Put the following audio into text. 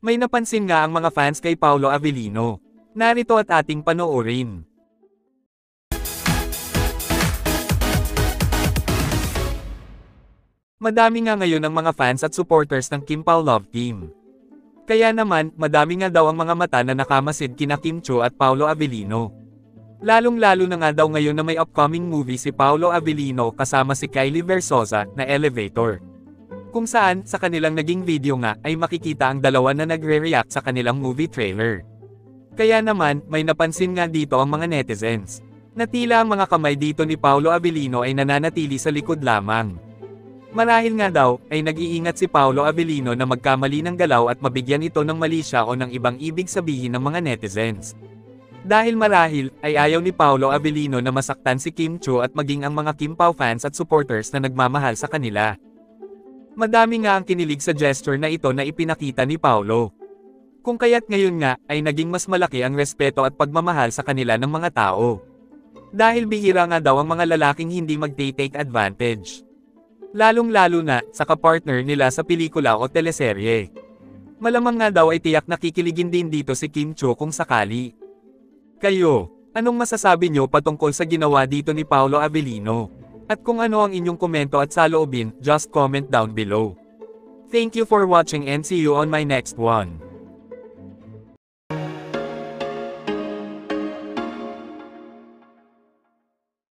May napansin nga ang mga fans kay Paolo Avellino. Narito at ating panoorin. Madami nga ngayon ang mga fans at supporters ng Kim Pao Love Team. Kaya naman, madami nga daw ang mga mata na nakamasid kina Kim Chiu at Paolo Avellino. Lalong-lalo na nga daw ngayon na may upcoming movie si Paolo Avellino kasama si Kylie Versosa na Elevator. Kung saan, sa kanilang naging video nga, ay makikita ang dalawa na nagre-react sa kanilang movie trailer. Kaya naman, may napansin nga dito ang mga netizens, na tila ang mga kamay dito ni Paolo Avellino ay nananatili sa likod lamang. Marahil nga daw, ay nag-iingat si Paolo Avellino na magkamali ng galaw at mabigyan ito ng mali siya o ng ibang ibig sabihin ng mga netizens. Dahil marahil, ay ayaw ni Paolo Avellino na masaktan si Kim Chiu at maging ang mga Kim Pao fans at supporters na nagmamahal sa kanila. Madami nga ang kinilig sa gesture na ito na ipinakita ni Paolo. Kung kaya't ngayon nga, ay naging mas malaki ang respeto at pagmamahal sa kanila ng mga tao. Dahil bihira nga daw ang mga lalaking hindi mag-take advantage. Lalong-lalo na, sa kapartner nila sa pelikula o teleserye. Malamang nga daw ay tiyak nakikiligin din dito si Kim Chiu kung sakali. Kayo, anong masasabi nyo patungkol sa ginawa dito ni Paolo Avellino? At kung ano ang inyong komento at saloobin, just comment down below. Thank you for watching and see you on my next one.